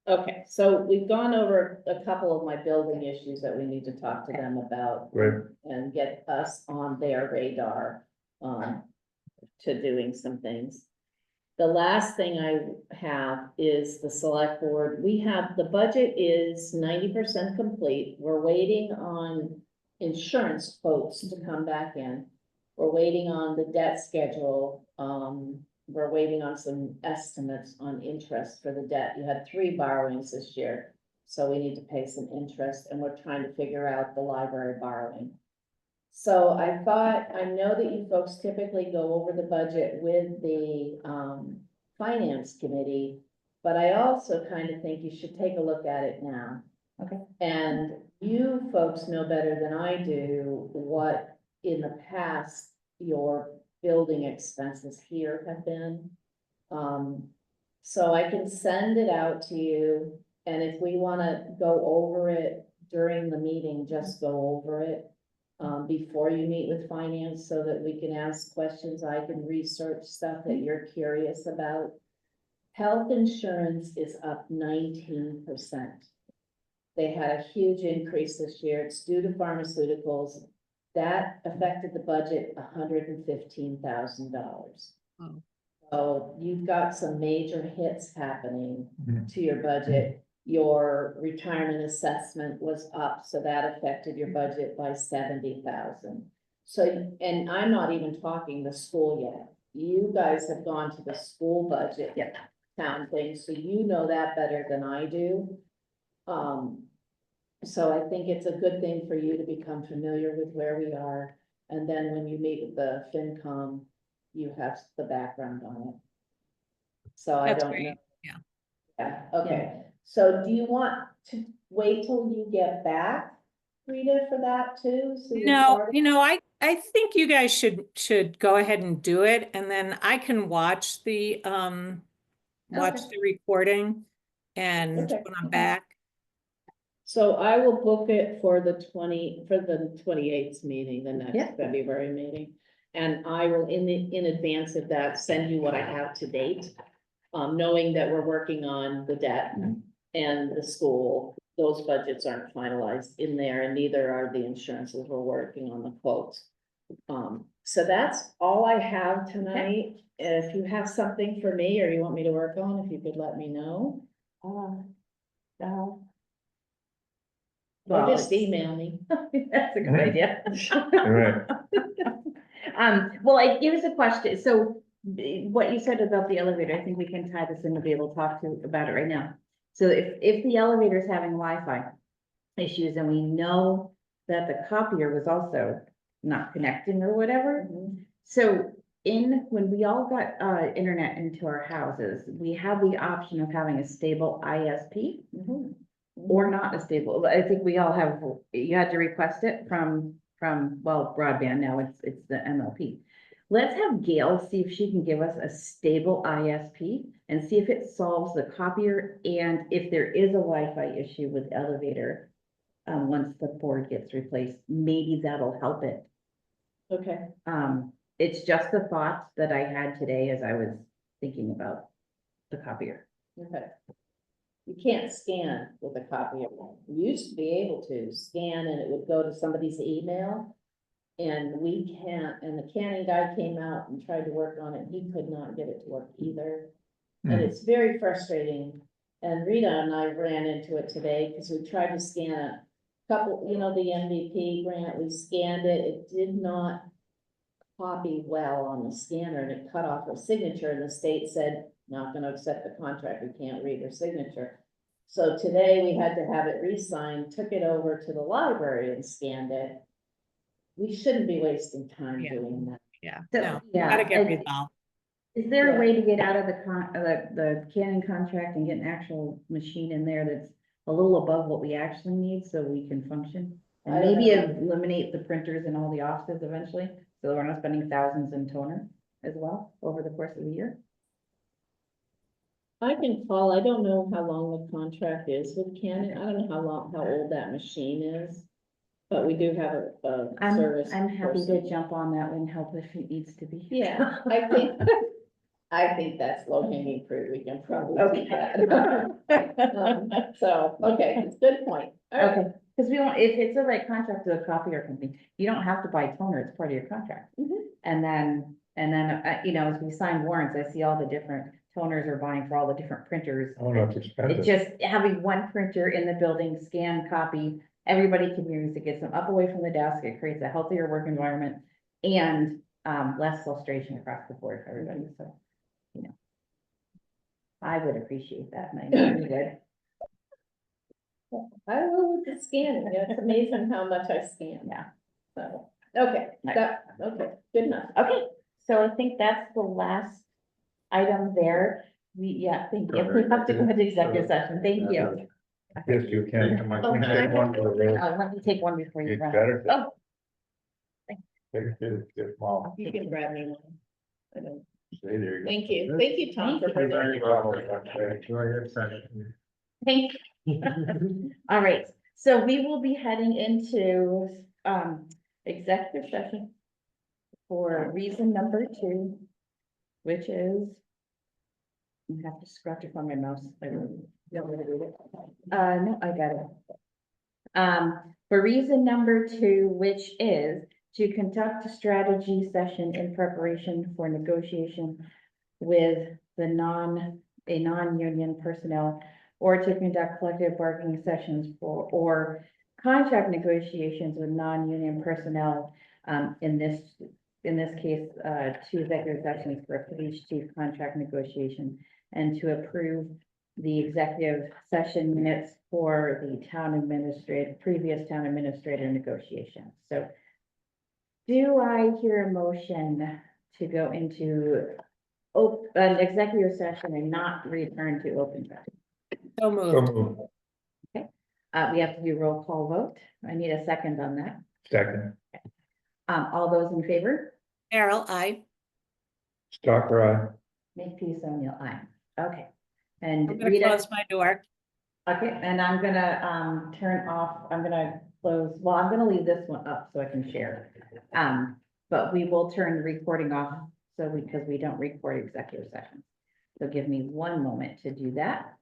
Okay, so we've gone over a couple of my building issues that we need to talk to them about. Right. And get us on their radar, to doing some things. The last thing I have is the select board. The budget is 90% complete. We're waiting on insurance quotes to come back in. We're waiting on the debt schedule. We're waiting on some estimates on interest for the debt. You had 3 borrowings this year, so we need to pay some interest, and we're trying to figure out the library borrowing. So I thought, I know that you folks typically go over the budget with the finance committee, but I also kind of think you should take a look at it now. Okay. And you folks know better than I do what in the past your building expenses here have been. So I can send it out to you, and if we want to go over it during the meeting, just go over it before you meet with finance so that we can ask questions. I can research stuff that you're curious about. Health insurance is up 19%. They had a huge increase this year. It's due to pharmaceuticals. That affected the budget $115,000. Wow. So you've got some major hits happening Mhm. to your budget. Your retirement assessment was up, so that affected your budget by 70,000. So, and I'm not even talking the school yet. You guys have gone to the school budget. Yep. Town thing, so you know that better than I do. So I think it's a good thing for you to become familiar with where we are. And then when you meet with the FinCom, you have the background on it. So I That's don't know. great, yeah. Yeah, okay. So do you want to wait till you get back, Rita, for that too? So you're No, part of- I think you guys should go ahead and do it, and then I can watch the recording and Okay. when I'm back. So I will book it for the 28th meeting, the Yeah. next February meeting. And I will, in advance of that, send you what I have to date. Knowing that we're working on the debt and the school those budgets aren't finalized in there, and neither are the insurances. We're working on the quotes. So that's all I have tonight. If you have something for me or you want me to work on, if you could let me know, Well, or just it's- email me. That's a good idea. All right. Well, here's a question. So what you said about the elevator, I think we can tie this in to be able to talk about it right now. So if the elevator is having Wi-Fi issues and we know that the copier was also not connecting or whatever. So when we all got internet into our houses, we had the option of having a stable ISP or not a stable. I think we all have, you had to request it from well, broadband. Now it's the MLP. Let's have Gail see if she can give us a stable ISP and see if it solves the copier, and if there is a Wi-Fi issue with elevator, once the board gets replaced, maybe that'll help it. Okay. It's just the thought that I had today as I was thinking about the copier. Okay. You can't scan with a copier. You used to be able to scan and it would go to somebody's email. And we can't, and the canning guy came out and tried to work on it. He could not get it to work either. And it's very frustrating. And Rita and I ran into it today because we tried to scan a couple, you know, the MVP grant, we scanned it. It did not copy well on the scanner and it cut off her signature, and the state said, not gonna accept the contract, we can't read her signature. So today we had to have it re-signed, took it over to the library and scanned it. We shouldn't be wasting time Yeah. doing that. Yeah, So, no, yeah, gotta get I- resolved. Is there Yeah. a way to get out of the Canon contract and get an actual machine in there that's a little above what we actually need so we can function? And I don't maybe know. eliminate the printers in all the offices eventually, so we're not spending thousands in toner as well over the course of the year? I can call, I don't know how long the contract is with Canon. I don't know how old that machine is. But we do have a service. I'm happy to person. jump on that and help if it needs to be. Yeah, I think that's low hanging fruit. We can probably Okay. do that. So, okay, it's a good point. All right. Okay, because we don't, if it's a right contract with a copier company, you don't have to buy toner, it's part of your contract. Mhm. And then, you know, as we sign warrants, I see all the different toners are buying for all the different printers. I don't know if it's expensive. It's just having one printer in the building, scan, copy, everybody can use it, gets them up away from the desk, it creates a healthier work environment. And less frustration across the board for everybody, so, you know. I would appreciate that, and I know you would. I will with the scanning. It's amazing how much I scan. Yeah. So, okay, okay, good enough. Okay, so I think that's the last item there. Yeah, thank you. We have to go into executive session. Thank you. Yes, you can. Oh, can I- Take one for the road. Let me take one before you It's run. better. Oh, Well, You can grab me one. I don't- stay there. Thank you, Tom, for Thank you. bringing it. Enjoy your session. thank you. All right, so we will be heading into executive session for reason number 2, which is, you have to scratch it from my mouse. I don't know how to do it. No, I got it. For reason number 2, which is to conduct a strategy session in preparation for negotiation with a non-union personnel, or to conduct collective bargaining sessions or contract negotiations with non-union personnel. In this case, 2 executive sessions for a police chief contract negotiation, and to approve the executive session minutes for the previous town administrator negotiation. So do I hear a motion to go into an executive session and not return to open session? So moved. We have to do roll call vote. I need a second on that. Second, All those in favor? Carol, I. Stalker, eye. Makepeace O'Neill, aye. Okay. I'm And gonna Rita, close my door. okay, and I'm gonna turn off, I'm gonna close, well, I'm gonna leave this one up so I can share. But we will turn the recording off, because we don't record executive sessions. So give me one moment to do that.